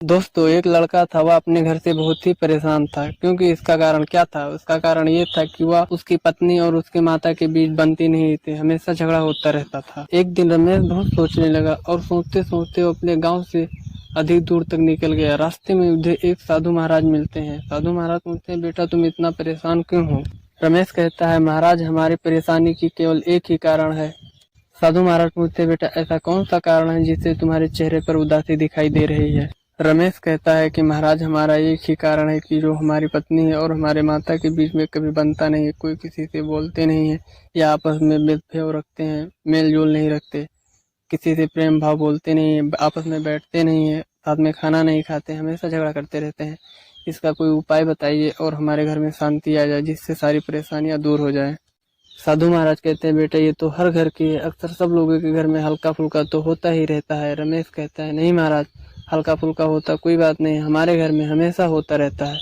दोस्तों, एक लड़का था। वह अपने घर से बहुत ही परेशान था, क्योंकि इसका कारण क्या था? उसका कारण ये था कि वह उसकी पत्नी और उसके माता के बीच बनती नहीं थी। हमेशा झगड़ा होता रहता था। एक दिन रमेश बहुत सोचने लगा और सोचते सोचते वो अपने गांव से अधिक दूर तक निकल गया। रास्ते में उसे एक साधु महाराज मिलते हैं। साधु महाराज पूछते हैं, बेटा तुम इतना परेशान क्यों हो? रमेश कहता है, महाराज हमारी परेशानी की केवल एक ही कारण है। साधु महाराज पूछते हैं, बेटा ऐसा कौन सा कारण है जिससे तुम्हारे चेहरे पर उदासी दिखाई दे रही है? रमेश कहता है कि महाराज हमारा एक ही कारण है कि जो हमारी पत्नी है और हमारे माता के बीच में कभी बनता नहीं है। कोई किसी से बोलते नहीं है या आपस में भेदभाव रखते हैं, मेल जोल नहीं रखते, किसी से प्रेम भाव बोलते नहीं है, आपस में बैठते नहीं है, साथ में खाना नहीं खाते, हमेशा झगड़ा करते रहते हैं। इसका कोई उपाय बताइए और हमारे घर में शांति आ जाए, जिससे सारी परेशानियां दूर हो जाए। साधु महाराज कहते हैं, बेटा ये तो हर घर की है, अक्सर सब लोगों के घर में हल्का फुल्का तो होता ही रहता है। रमेश कहता है, नहीं महाराज, हल्का फुल्का होता कोई बात नहीं, हमारे घर में हमेशा होता रहता है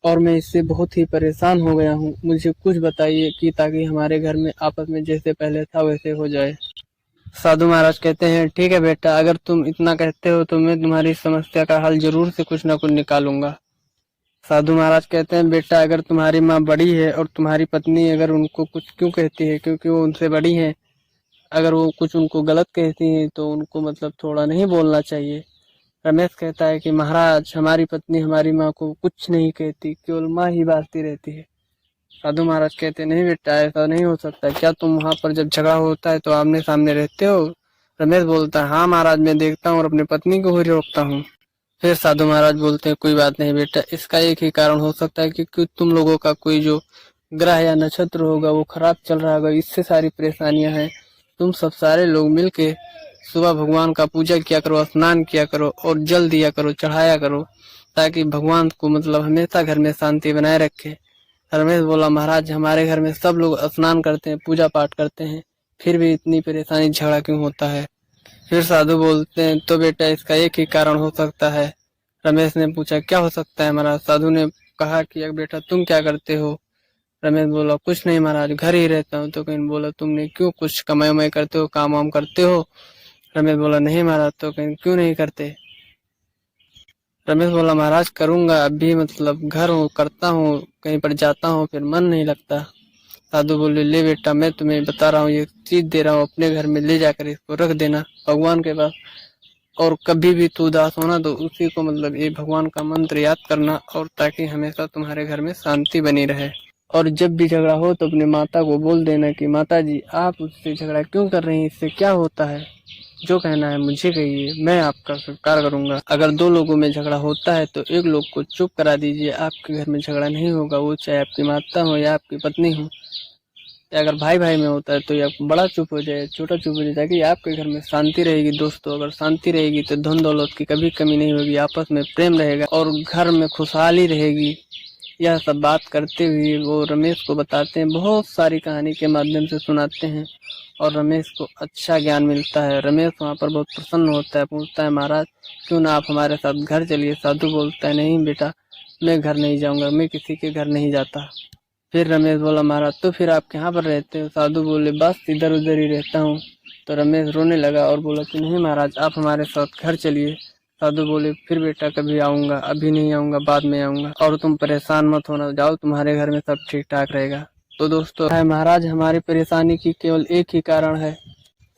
और मैं इससे बहुत ही परेशान हो गया हूँ। मुझे कुछ बताइए कि ताकि हमारे घर में आपस में जैसे पहले था वैसे हो जाए। साधु महाराज कहते हैं, ठीक है बेटा, अगर तुम इतना कहते हो तो मैं तुम्हारी समस्या का हल जरूर से कुछ न कुछ निकालूंगा। साधु महाराज कहते हैं, बेटा अगर तुम्हारी माँ बड़ी है और तुम्हारी पत्नी अगर उनको कुछ क्यों कहती है? क्योंकि वो उनसे बड़ी है। अगर वो कुछ उनको गलत कहती है तो उनको मतलब थोड़ा नहीं बोलना चाहिए। रमेश कहता है कि महाराज हमारी पत्नी हमारी माँ को कुछ नहीं कहती, केवल माँ ही बांटती रहती है। साधु महाराज कहते हैं, नहीं बेटा ऐसा नहीं हो सकता। क्या तुम वहां पर जब झगड़ा होता है तो आमने सामने रहते हो? रमेश बोलता है, हाँ महाराज, मैं देखता हूँ और अपनी पत्नी को ही रोकता हूँ। फिर साधु महाराज बोलते हैं, कोई बात नहीं बेटा, इसका एक ही कारण हो सकता है कि तुम लोगों का कोई जो ग्रह या नक्षत्र होगा वो खराब चल रहा होगा, इससे सारी परेशानियां हैं। तुम सब सारे लोग मिलके सुबह भगवान का पूजा किया करो, स्नान किया करो और जल दिया करो, चढ़ाया करो, ताकि भगवान को मतलब हमेशा घर में शांति बनाए रखे। रमेश बोला, महाराज हमारे घर में सब लोग स्नान करते हैं, पूजा पाठ करते हैं, फिर भी इतनी परेशानी झगड़ा क्यों होता है? फिर साधु बोलते हैं, तो बेटा इसका एक ही कारण हो सकता है। रमेश ने पूछा, क्या हो सकता है महाराज? साधु ने कहा कि बेटा तुम क्या करते हो? रमेश बोला, कुछ नहीं महाराज, घर ही रहता हूँ। तो कहीं बोला, तुमने क्यों कुछ कमाई उमाई करते हो, काम वाम करते हो? रमेश बोला, नहीं महाराज। तो कहीं क्यों नहीं करते? रमेश बोला, महाराज करूंगा, अभी मतलब घर हूँ, करता हूँ, कहीं पर जाता हूँ, फिर मन नहीं लगता। साधु बोले, ले बेटा, मैं तुम्हें बता रहा हूँ, ये चीज दे रहा हूँ, अपने घर में ले जाकर इसको रख देना भगवान के पास। और कभी भी तू उदास होना तो उसी को मतलब ये भगवान का मंत्र याद करना, और ताकि हमेशा तुम्हारे घर में शांति बनी रहे। और जब भी झगड़ा हो तो अपने माता को बोल देना कि माता जी आप उससे झगड़ा क्यों कर रही हैं, इससे क्या होता है? जो कहना है मुझे कहिए, मैं आपका स्वीकार करूंगा। अगर दो लोगों में झगड़ा होता है तो एक लोग को चुप करा दीजिए, आपके घर में झगड़ा नहीं होगा, वो चाहे आपकी माता हो या आपकी पत्नी हो। अगर भाई भाई में होता है तो या बड़ा चुप हो जाए, छोटा चुप हो जाए, ताकि आपके घर में शांति रहेगी। दोस्तों, अगर शांति रहेगी तो धन दौलत की कभी कमी नहीं होगी, आपस में प्रेम रहेगा और घर में खुशहाली रहेगी। यह सब बात करते हुए वो रमेश को बताते हैं, बहुत सारी कहानी के माध्यम से सुनाते हैं और रमेश को अच्छा ज्ञान मिलता है। रमेश वहाँ पर बहुत प्रसन्न होता है, पूछता है, महाराज क्यों ना आप हमारे साथ घर चलिए? साधु बोलता है, नहीं बेटा, मैं घर नहीं जाऊंगा, मैं किसी के घर नहीं जाता। फिर रमेश बोला, महाराज तो फिर आप कहाँ पर रहते हो? साधु बोले, बस इधर उधर ही रहता हूँ। तो रमेश रोने लगा और बोला कि नहीं महाराज, आप हमारे साथ घर चलिए। साधु बोले, फिर बेटा कभी आऊंगा, अभी नहीं आऊंगा, बाद में आऊंगा, और तुम परेशान मत होना, जाओ तुम्हारे घर में सब ठीक ठाक रहेगा। तो दोस्तों है, महाराज हमारी परेशानी की केवल एक ही कारण है।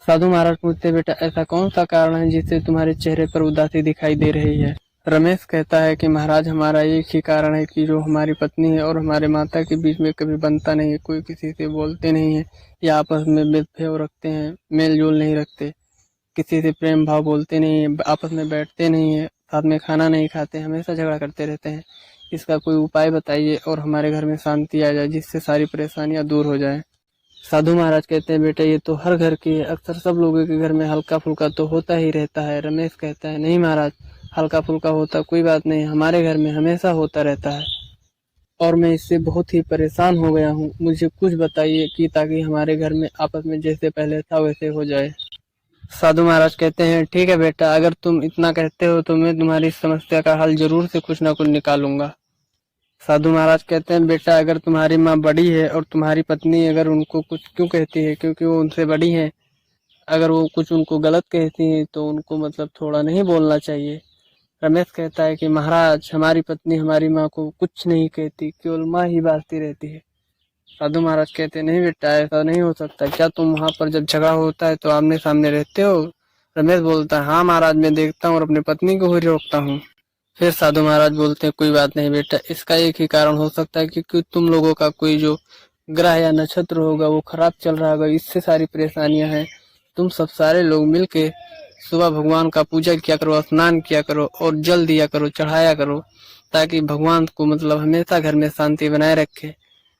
साधु महाराज पूछते, बेटा ऐसा कौन सा कारण है जिससे तुम्हारे चेहरे पर उदासी दिखाई दे रही है? रमेश कहता है कि महाराज हमारा एक ही कारण है कि जो हमारी पत्नी है और हमारे माता के बीच में कभी बनता नहीं है, कोई किसी से बोलते नहीं है या आपस में भेदभाव रखते हैं, मेल जोल नहीं रखते, किसी से प्रेम भाव बोलते नहीं है, आपस में बैठते नहीं है, साथ में खाना नहीं खाते, हमेशा झगड़ा करते रहते हैं। इसका कोई उपाय बताइए और हमारे घर में शांति आ जाए, जिससे सारी परेशानियां दूर हो जाए। साधु महाराज कहते हैं, बेटा ये तो हर घर की है, अक्सर सब लोगों के घर में हल्का फुल्का तो होता ही रहता है। रमेश कहता है, नहीं महाराज, हल्का फुल्का होता कोई बात नहीं, हमारे घर में हमेशा होता रहता है और मैं इससे बहुत ही परेशान हो गया हूँ। मुझे कुछ बताइए कि ताकि हमारे घर में आपस में जैसे पहले था वैसे हो जाए। साधु महाराज कहते हैं, ठीक है बेटा, अगर तुम इतना कहते हो तो मैं तुम्हारी समस्या का हल जरूर से कुछ ना कुछ निकालूंगा। साधु महाराज कहते हैं, बेटा अगर तुम्हारी माँ बड़ी है और तुम्हारी पत्नी अगर उनको कुछ क्यों कहती है? क्योंकि वो उनसे बड़ी है। अगर वो कुछ उनको गलत कहती है तो उनको मतलब थोड़ा नहीं बोलना चाहिए। रमेश कहता है कि महाराज हमारी पत्नी हमारी माँ को कुछ नहीं कहती, केवल माँ ही बाजती रहती है। साधु महाराज कहते हैं नहीं बेटा, ऐसा नहीं हो सकता। क्या तुम वहां पर जब झगड़ा होता है तो आमने सामने रहते हो? रमेश बोलता है हाँ महाराज, मैं देखता हूँ और अपनी पत्नी को ही रोकता हूँ। फिर साधु महाराज बोलते हैं कोई बात नहीं बेटा, इसका एक ही कारण हो सकता है कि तुम लोगों का कोई जो ग्रह या नक्षत्र होगा वो खराब चल रहा होगा, इससे सारी परेशानियां हैं। तुम सब सारे लोग मिलके सुबह भगवान का पूजा किया करो, स्नान किया करो और जल दिया करो, चढ़ाया करो, ताकि भगवान को मतलब हमेशा घर में शांति बनाए रखे।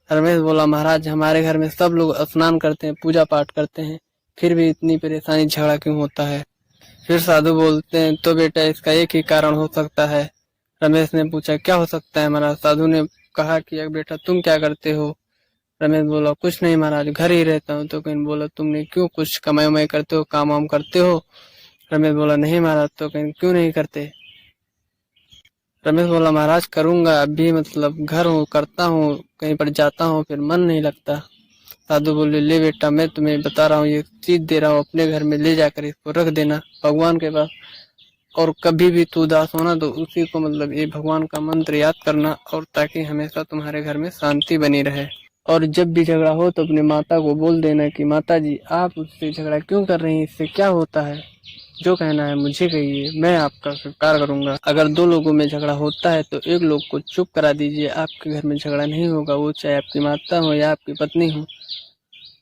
रमेश बोला महाराज हमारे घर में सब लोग स्नान करते हैं, पूजा पाठ करते हैं, फिर भी इतनी परेशानी झगड़ा क्यों होता है? फिर साधु बोलते हैं तो बेटा इसका एक ही कारण हो सकता है। रमेश ने पूछा क्या हो सकता है महाराज? साधु ने कहा कि बेटा तुम क्या करते हो? रमेश बोला कुछ नहीं महाराज, घर ही रहता हूँ। तो कहीं बोला तुमने क्यों कुछ कमाई उमाई करते हो, काम वाम करते हो? रमेश बोला नहीं महाराज। तो कहीं क्यों नहीं करते? रमेश बोला महाराज करूंगा, अभी मतलब घर हूँ, करता हूँ, कहीं पर जाता हूँ, फिर मन नहीं लगता। साधु बोले ले बेटा, मैं तुम्हें बता रहा हूँ, ये चीज दे रहा हूँ, अपने घर में ले जाकर इसको रख देना भगवान के पास, और कभी भी तू उदास होना तो उसी को मतलब ये भगवान का मंत्र याद करना, और ताकि हमेशा तुम्हारे घर में शांति बनी रहे। और जब भी झगड़ा हो तो अपनी माता को बोल देना कि माता जी आप उससे झगड़ा क्यों कर रही हैं, इससे क्या होता है, जो कहना है मुझे कहिए, मैं आपका स्वीकार करूंगा। अगर दो लोगों में झगड़ा होता है तो एक लोग को चुप करा दीजिए, आपके घर में झगड़ा नहीं होगा, वो चाहे आपकी माता हो या आपकी पत्नी हो।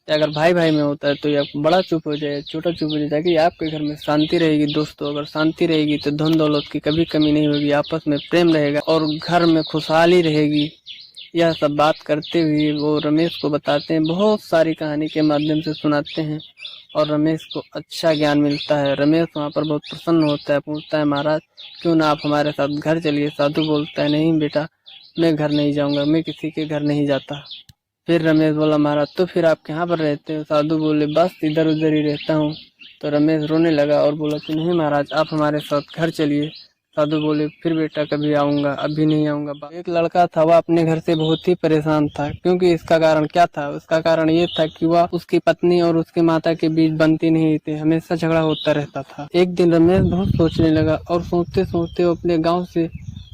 अगर भाई भाई में होता है तो या बड़ा चुप हो जाए, छोटा चुप हो जाए, ताकि आपके घर में शांति रहेगी। दोस्तों अगर शांति रहेगी तो धन दौलत की कभी कमी नहीं होगी, आपस में प्रेम रहेगा और घर में खुशहाली रहेगी। यह सब बात करते हुए वो रमेश को बताते हैं, बहुत सारी कहानी के माध्यम से सुनाते हैं और रमेश को अच्छा ज्ञान मिलता है। रमेश वहाँ पर बहुत प्रसन्न होता है, पूछता है महाराज क्यों ना आप हमारे साथ घर चलिए। साधु बोलता है नहीं बेटा, मैं घर नहीं जाऊंगा, मैं किसी के घर नहीं जाता। फिर रमेश बोला महाराज तो फिर आप कहाँ पर रहते हो? साधु बोले बस इधर उधर ही रहता हूँ। तो रमेश रोने लगा और बोला कि नहीं महाराज आप हमारे साथ घर चलिए। साधु बोले फिर बेटा कभी आऊंगा, अभी नहीं आऊंगा। एक लड़का था, वह अपने घर से बहुत ही परेशान था, क्योंकि इसका कारण क्या था? उसका कारण ये था कि वह उसकी पत्नी और उसके माता के बीच बनती नहीं थी, हमेशा झगड़ा होता रहता था। एक दिन रमेश बहुत सोचने लगा और सोचते सोचते वो अपने गाँव से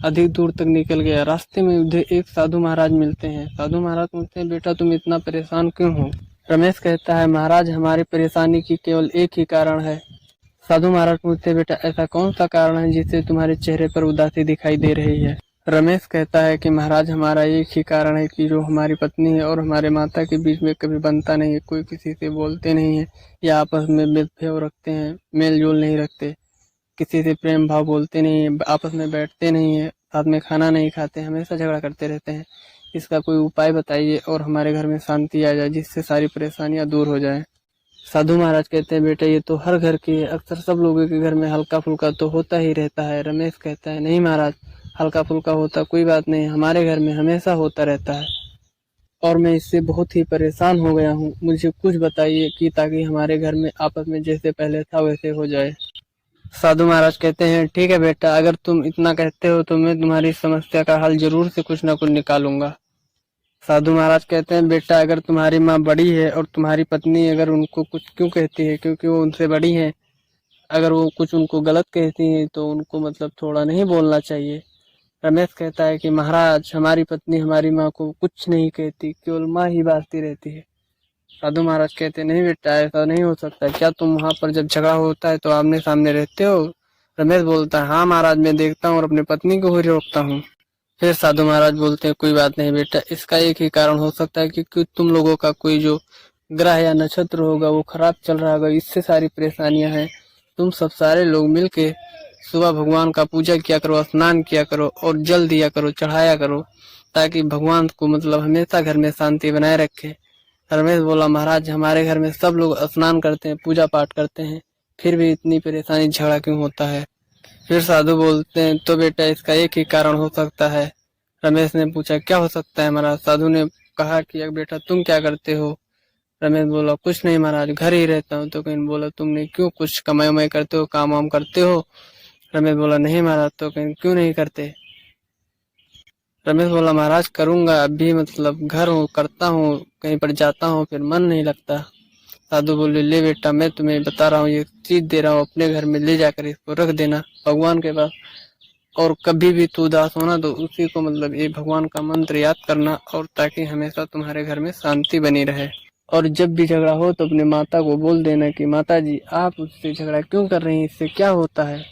अधिक दूर तक निकल गया। रास्ते में उधर एक साधु महाराज मिलते हैं। साधु महाराज पूछते हैं बेटा तुम इतना परेशान क्यों हो? रमेश कहता है महाराज हमारी परेशानी की केवल एक ही कारण है। साधु महाराज पूछते हैं बेटा ऐसा कौन सा कारण है जिससे तुम्हारे चेहरे पर उदासी दिखाई दे रही है? रमेश कहता है कि महाराज हमारा एक ही कारण है कि जो हमारी पत्नी है और हमारे माता के बीच में कभी बनता नहीं है, कोई किसी से बोलते नहीं है या आपस में भेदभाव रखते हैं, मेल जोल नहीं रखते, किसी से प्रेम भाव बोलते नहीं है, आपस में बैठते नहीं है, साथ में खाना नहीं खाते, हमेशा झगड़ा करते रहते हैं। इसका कोई उपाय बताइए और हमारे घर में शांति आ जाए, जिससे सारी परेशानियां दूर हो जाए। साधु महाराज कहते हैं बेटा ये तो हर घर की है, अक्सर सब लोगों के घर में हल्का फुल्का तो होता ही रहता है। रमेश कहता है नहीं महाराज, हल्का फुल्का होता कोई बात नहीं, हमारे घर में हमेशा होता रहता है और मैं इससे बहुत ही परेशान हो गया हूँ। मुझे कुछ बताइए कि ताकि हमारे घर में आपस में जैसे पहले था वैसे हो जाए। साधु महाराज कहते हैं ठीक है बेटा, अगर तुम इतना कहते हो तो मैं तुम्हारी समस्या का हल जरूर से कुछ ना कुछ निकालूंगा। साधु महाराज कहते हैं बेटा अगर तुम्हारी माँ बड़ी है और तुम्हारी पत्नी अगर उनको कुछ क्यों कहती है, क्योंकि वो उनसे बड़ी है, अगर वो कुछ उनको गलत कहती है तो उनको मतलब थोड़ा नहीं बोलना चाहिए। रमेश कहता है कि महाराज हमारी पत्नी हमारी माँ को कुछ नहीं कहती, केवल माँ ही बाजती रहती है। साधु महाराज कहते नहीं बेटा ऐसा नहीं हो सकता। क्या तुम वहां पर जब झगड़ा होता है तो आमने सामने रहते हो? रमेश बोलता है हाँ महाराज, मैं देखता हूँ और अपनी पत्नी को ही रोकता हूँ। फिर साधु महाराज बोलते हैं कोई बात नहीं बेटा, इसका एक ही कारण हो सकता है कि तुम लोगों का कोई जो ग्रह या नक्षत्र होगा वो खराब चल रहा होगा, इससे सारी परेशानियां हैं। तुम सब सारे लोग मिलके सुबह भगवान का पूजा किया करो, स्नान किया करो और जल दिया करो, चढ़ाया करो, ताकि भगवान को मतलब हमेशा घर में शांति बनाए रखे। रमेश बोला महाराज हमारे घर में सब लोग स्नान करते हैं, पूजा पाठ करते हैं, फिर भी इतनी परेशानी झगड़ा क्यों होता है? फिर साधु बोलते हैं तो बेटा इसका एक ही कारण हो सकता है। रमेश ने पूछा क्या हो सकता है महाराज? साधु ने कहा कि बेटा तुम क्या करते हो? रमेश बोला कुछ नहीं महाराज, घर ही रहता हूँ। तो कहीं बोला तुमने क्यों कुछ कमाई उमाई करते हो, काम वाम करते हो? रमेश बोला नहीं महाराज। तो कहीं क्यों नहीं करते? रमेश बोला महाराज करूंगा, अभी मतलब घर हूँ, करता हूँ, कहीं पर जाता हूँ, फिर मन नहीं लगता। साधु बोले ले बेटा, मैं तुम्हें बता रहा हूँ, ये चीज दे रहा हूँ, अपने घर में ले जाकर इसको रख देना भगवान के पास, और कभी भी तू उदास होना तो उसी को मतलब ये भगवान का मंत्र याद करना, और ताकि हमेशा तुम्हारे घर में शांति बनी रहे। और जब भी झगड़ा हो तो अपने माता को बोल देना कि माता जी आप उससे झगड़ा क्यों कर रही हैं, इससे क्या होता है,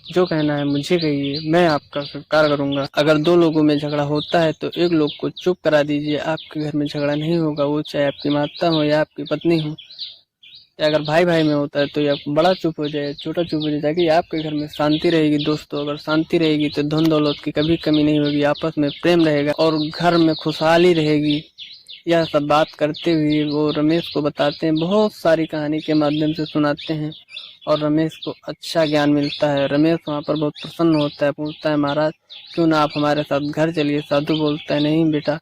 जो कहना है मुझे कहिए, मैं आपका स्वीकार करूंगा। अगर दो लोगों में झगड़ा होता है तो एक लोग को चुप करा दीजिए, आपके घर में झगड़ा नहीं होगा, वो चाहे आपकी माता हो या आपकी पत्नी हो। या अगर भाई भाई में होता है तो या बड़ा चुप हो जाए, छोटा चुप हो जाए, ताकि आपके घर में शांति रहेगी। दोस्तों, अगर शांति रहेगी तो धन दौलत की कभी कमी नहीं होगी, आपस में प्रेम रहेगा और घर में खुशहाली रहेगी। यह सब बात करते हुए वो रमेश को बताते हैं, बहुत सारी कहानी के माध्यम से सुनाते हैं और रमेश को अच्छा ज्ञान मिलता है। रमेश वहाँ पर बहुत प्रसन्न होता है, पूछता है महाराज क्यों ना आप हमारे साथ घर चलिए। साधु बोलता है नहीं बेटा,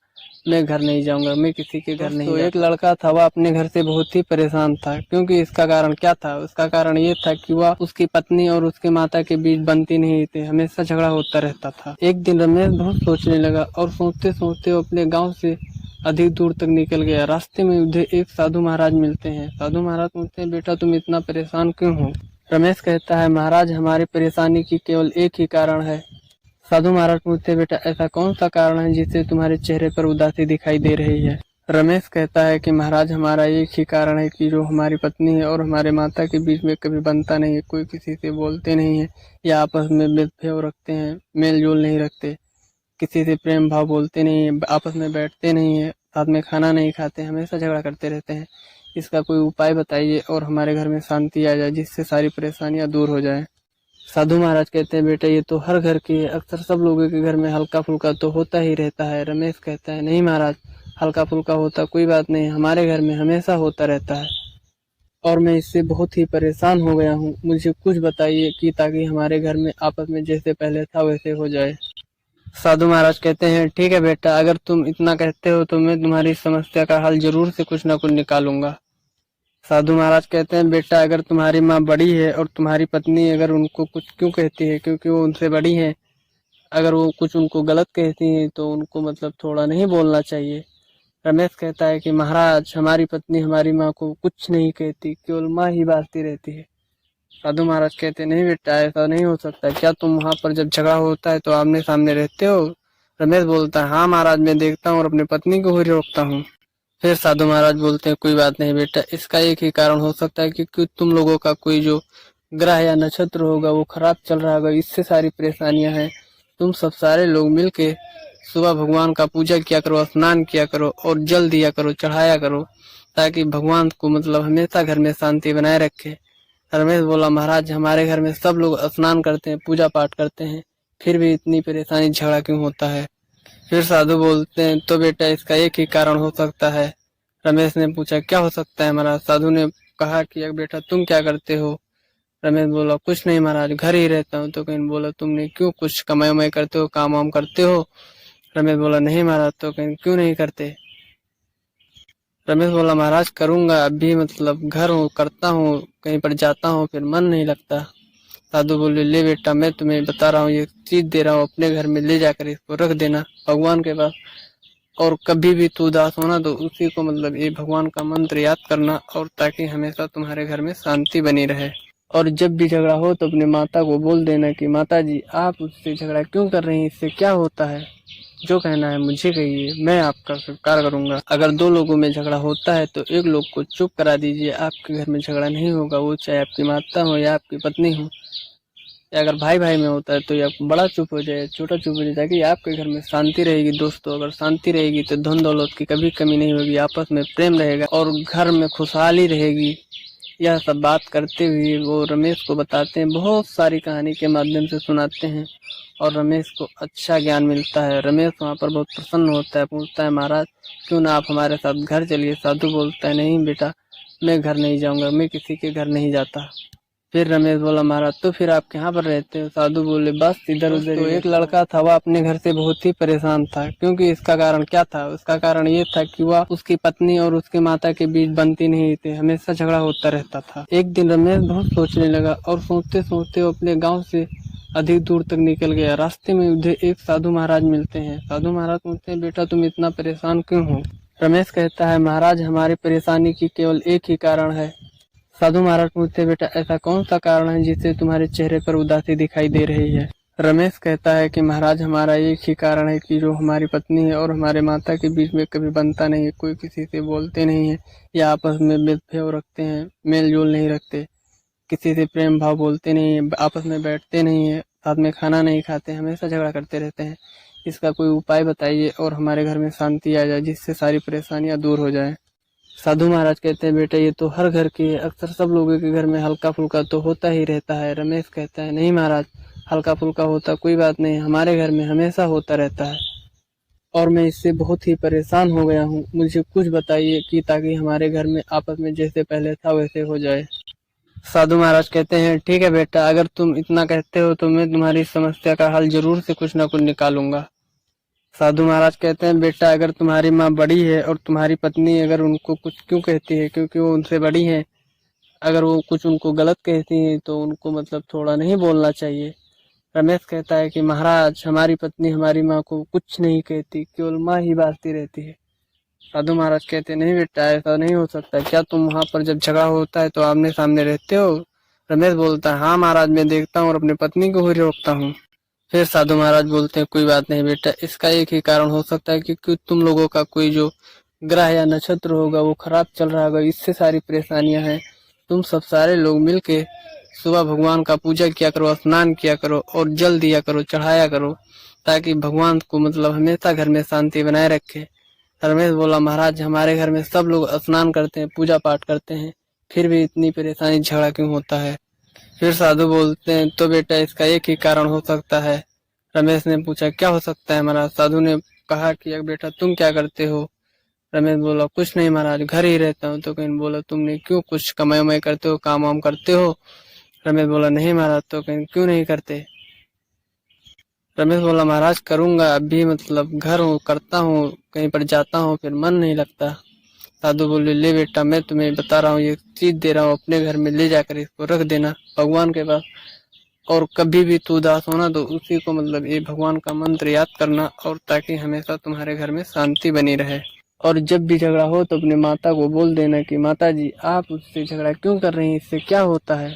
मैं घर नहीं जाऊंगा, मैं किसी के घर नहीं जाता। एक लड़का था, वह अपने घर से बहुत ही परेशान था, क्योंकि इसका कारण क्या था, उसका कारण ये था कि वह उसकी पत्नी और उसके माता के बीच बनती नहीं थी, हमेशा झगड़ा होता रहता था। एक दिन रमेश बहुत सोचने लगा और सोचते सोचते वो अपने गाँव से अधिक दूर तक निकल गया। रास्ते में उधर एक साधु महाराज मिलते हैं। साधु महाराज पूछते हैं बेटा तुम इतना परेशान क्यों हो। रमेश कहता है महाराज हमारी परेशानी की केवल एक ही कारण है। साधु महाराज पूछते बेटा ऐसा कौन सा कारण है जिससे तुम्हारे चेहरे पर उदासी दिखाई दे रही है। रमेश कहता है कि महाराज हमारा एक ही कारण है कि जो हमारी पत्नी है और हमारे माता के बीच में कभी बनता नहीं है, कोई किसी से बोलते नहीं है या आपस में भेदभाव रखते हैं, मेल जोल नहीं रखते, किसी से प्रेम भाव बोलते नहीं है, आपस में बैठते नहीं है, साथ में खाना नहीं खाते, हमेशा झगड़ा करते रहते हैं। इसका कोई उपाय बताइए और हमारे घर में शांति आ जाए, जिससे सारी परेशानियां दूर हो जाएं। साधु महाराज कहते हैं बेटा ये तो हर घर की है, अक्सर सब लोगों के घर में हल्का फुल्का तो होता ही रहता है। रमेश कहता है नहीं महाराज, हल्का फुल्का होता कोई बात नहीं, हमारे घर में हमेशा होता रहता है और मैं इससे बहुत ही परेशान हो गया हूँ। मुझे कुछ बताइए कि ताकि हमारे घर में आपस में जैसे पहले था वैसे हो जाए। साधु महाराज कहते हैं ठीक है बेटा, अगर तुम इतना कहते हो तो मैं तुम्हारी समस्या का हल जरूर से कुछ ना कुछ निकालूंगा। साधु महाराज कहते हैं बेटा अगर तुम्हारी माँ बड़ी है और तुम्हारी पत्नी अगर उनको कुछ क्यों कहती है, क्योंकि वो उनसे बड़ी है, अगर वो कुछ उनको गलत कहती है तो उनको मतलब थोड़ा नहीं बोलना चाहिए। रमेश कहता है कि महाराज हमारी पत्नी हमारी माँ को कुछ नहीं कहती, केवल माँ ही बाजती रहती है। साधु महाराज कहते नहीं बेटा ऐसा नहीं हो सकता, क्या तुम वहाँ पर जब झगड़ा होता है तो आमने सामने रहते हो। रमेश बोलता है हाँ महाराज मैं देखता हूँ और अपनी पत्नी को ही रोकता हूँ। फिर साधु महाराज बोलते हैं कोई बात नहीं बेटा, इसका एक ही कारण हो सकता है कि तुम लोगों का कोई जो ग्रह या नक्षत्र होगा वो खराब चल रहा होगा, इससे सारी परेशानियां हैं। तुम सब सारे लोग मिलके सुबह भगवान का पूजा किया करो, स्नान किया करो और जल दिया करो, चढ़ाया करो, ताकि भगवान को मतलब हमेशा घर में शांति बनाए रखे। रमेश बोला महाराज हमारे घर में सब लोग स्नान करते हैं, पूजा पाठ करते हैं, फिर भी इतनी परेशानी झगड़ा क्यों होता है। फिर साधु बोलते हैं तो बेटा इसका एक ही कारण हो सकता है। रमेश ने पूछा क्या हो सकता है महाराज। साधु ने कहा कि बेटा तुम क्या करते हो। रमेश बोला कुछ नहीं महाराज, घर ही रहता हूँ। तो कहीं बोला तुमने क्यों कुछ कमाई उमाई करते हो, काम वाम करते हो। रमेश बोला नहीं महाराज। तो कहीं क्यों नहीं करते। रमेश बोला महाराज करूंगा, अभी मतलब घर हूँ, करता हूँ, कहीं पर जाता हूँ फिर मन नहीं लगता। साधु बोले ले बेटा मैं तुम्हें बता रहा हूँ, ये चीज दे रहा हूँ, अपने घर में ले जाकर इसको रख देना भगवान के पास, और कभी भी तू उदास होना तो उसी को मतलब ये भगवान का मंत्र याद करना, और ताकि हमेशा तुम्हारे घर में शांति बनी रहे। और जब भी झगड़ा हो तो अपने माता को बोल देना कि माता जी आप उससे झगड़ा क्यों कर रही हैं, इससे क्या होता है, जो कहना है मुझे कहिए, मैं आपका स्वीकार करूंगा। अगर दो लोगों में झगड़ा होता है तो एक लोग को चुप करा दीजिए, आपके घर में झगड़ा नहीं होगा, वो चाहे आपकी माता हो या आपकी पत्नी हो। या अगर भाई भाई में होता है तो या बड़ा चुप हो जाए, छोटा चुप हो जाए, ताकि आपके घर में शांति रहेगी। दोस्तों, अगर शांति रहेगी तो धन दौलत की कभी कमी नहीं होगी, आपस में प्रेम रहेगा और घर में खुशहाली रहेगी। यह सब बात करते हुए वो रमेश को बताते हैं, बहुत सारी कहानी के माध्यम से सुनाते हैं और रमेश को अच्छा ज्ञान मिलता है। रमेश वहाँ पर बहुत प्रसन्न होता है, पूछता है महाराज क्यों ना आप हमारे साथ घर चलिए। साधु बोलता है नहीं बेटा, मैं घर नहीं जाऊंगा, मैं किसी के घर नहीं जाता। फिर रमेश बोला महाराज तो फिर आप कहाँ पर रहते हो। साधु बोले बस इधर उधर। तो एक लड़का था, वह अपने घर से बहुत ही परेशान था, क्योंकि इसका कारण क्या था, उसका कारण ये था कि वह उसकी पत्नी और उसके माता के बीच बनती नहीं थी, हमेशा झगड़ा होता रहता था। एक दिन रमेश बहुत सोचने लगा और सोचते सोचते वो अपने गाँव से अधिक दूर तक निकल गया। रास्ते में उधर एक साधु महाराज मिलते हैं। साधु महाराज पूछते हैं बेटा तुम इतना परेशान क्यों हो। रमेश कहता है महाराज हमारी परेशानी की केवल एक ही कारण है। साधु महाराज पूछते बेटा ऐसा कौन सा कारण है जिससे तुम्हारे चेहरे पर उदासी दिखाई दे रही है। रमेश कहता है कि महाराज हमारा एक ही कारण है कि जो हमारी पत्नी है और हमारे माता के बीच में कभी बनता नहीं है, कोई किसी से बोलते नहीं है या आपस में भेदभाव रखते हैं, मेल जोल नहीं रखते, किसी से प्रेम भाव बोलते नहीं है, आपस में बैठते नहीं है, साथ में खाना नहीं खाते, हमेशा झगड़ा करते रहते हैं। इसका कोई उपाय बताइए और हमारे घर में शांति आ जाए, जिससे सारी परेशानियां दूर हो जाएं। साधु महाराज कहते हैं बेटा ये तो हर घर की अक्सर सब लोगों के घर में हल्का फुल्का तो होता ही रहता है। रमेश कहता है नहीं महाराज, हल्का फुल्का होता कोई बात नहीं, हमारे घर में हमेशा होता रहता है और मैं इससे बहुत ही परेशान हो गया हूँ। मुझे कुछ बताइए कि ताकि हमारे घर में आपस में जैसे पहले था वैसे हो जाए। साधु महाराज कहते हैं ठीक है बेटा, अगर तुम इतना कहते हो तो मैं तुम्हारी समस्या का हल जरूर से कुछ ना कुछ निकालूंगा। साधु महाराज कहते हैं बेटा, अगर तुम्हारी माँ बड़ी है और तुम्हारी पत्नी अगर उनको कुछ क्यों कहती है, क्योंकि वो उनसे बड़ी है, अगर वो कुछ उनको गलत कहती है तो उनको मतलब थोड़ा नहीं बोलना चाहिए। रमेश कहता है कि महाराज हमारी पत्नी हमारी माँ को कुछ नहीं कहती, केवल माँ ही बाजती रहती है। साधु महाराज कहते नहीं बेटा, ऐसा नहीं हो सकता, क्या तुम वहां पर जब झगड़ा होता है तो आमने सामने रहते हो? रमेश बोलता है हाँ महाराज, मैं देखता हूँ और अपनी पत्नी को ही रोकता हूँ। फिर साधु महाराज बोलते हैं कोई बात नहीं बेटा, इसका एक ही कारण हो सकता है कि तुम लोगों का कोई जो ग्रह या नक्षत्र होगा वो खराब चल रहा होगा, इससे सारी परेशानियां हैं। तुम सब सारे लोग मिलके सुबह भगवान का पूजा किया करो, स्नान किया करो और जल दिया करो, चढ़ाया करो, ताकि भगवान को मतलब हमेशा घर में शांति बनाए रखे। रमेश बोला महाराज हमारे घर में सब लोग स्नान करते हैं, पूजा पाठ करते हैं, फिर भी इतनी परेशानी झगड़ा क्यों होता है? फिर साधु बोलते हैं तो बेटा इसका एक ही कारण हो सकता है। रमेश ने पूछा क्या हो सकता है महाराज? साधु ने कहा कि बेटा तुम क्या करते हो? रमेश बोला कुछ नहीं महाराज, घर ही रहता हूँ। तो कहीं बोला तुमने क्यों कुछ कमाई उमाई करते हो, काम वाम करते हो? रमेश बोला नहीं महाराज। तो कहीं क्यों नहीं करते? रमेश बोला महाराज करूंगा, अभी मतलब घर हूँ, करता हूँ, कहीं पर जाता हूँ फिर मन नहीं लगता। साधु बोले ले बेटा, मैं तुम्हें बता रहा हूँ, ये चीज दे रहा हूँ, अपने घर में ले जाकर इसको रख देना भगवान के पास, और कभी भी तू उदास होना तो उसी को मतलब ये भगवान का मंत्र याद करना, और ताकि हमेशा तुम्हारे घर में शांति बनी रहे। और जब भी झगड़ा हो तो अपने माता को बोल देना कि माता जी आप उससे झगड़ा क्यों कर रही हैं, इससे क्या होता है,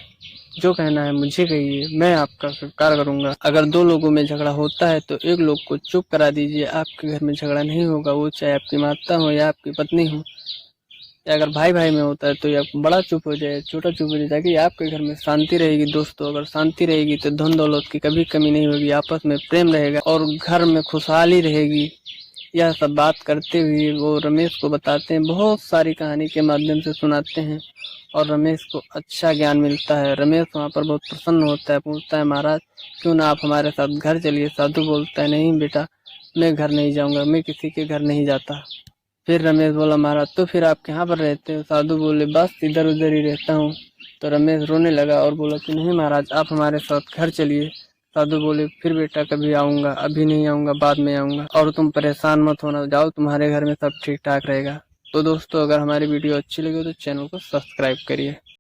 जो कहना है मुझे कहिए, मैं आपका स्वीकार करूंगा। अगर दो लोगों में झगड़ा होता है तो एक लोग को चुप करा दीजिए, आपके घर में झगड़ा नहीं होगा, वो चाहे आपकी माता हो या आपकी पत्नी हो, या अगर भाई भाई में होता है तो या बड़ा चुप हो जाए, छोटा चुप हो जाए, ताकि आपके घर में शांति रहेगी। दोस्तों अगर शांति रहेगी तो धन दौलत की कभी कमी नहीं होगी, आपस में प्रेम रहेगा और घर में खुशहाली रहेगी। यह सब बात करते हुए वो रमेश को बताते हैं, बहुत सारी कहानी के माध्यम से सुनाते हैं और रमेश को अच्छा ज्ञान मिलता है। रमेश वहाँ पर बहुत प्रसन्न होता है, पूछता है महाराज क्यों ना आप हमारे साथ घर चलिए। साधु बोलता है नहीं बेटा, मैं घर नहीं जाऊंगा, मैं किसी के घर नहीं जाता। फिर रमेश बोला महाराज तो फिर आप कहाँ पर रहते हो? साधु बोले बस इधर उधर ही रहता हूँ। तो रमेश रोने लगा और बोला कि नहीं महाराज आप हमारे साथ घर चलिए। साधु बोले फिर बेटा कभी आऊंगा, अभी नहीं आऊंगा, बाद में आऊंगा, और तुम परेशान मत होना, जाओ तुम्हारे घर में सब ठीक ठाक रहेगा। तो दोस्तों अगर हमारी वीडियो अच्छी लगी हो तो चैनल को सब्सक्राइब करिए।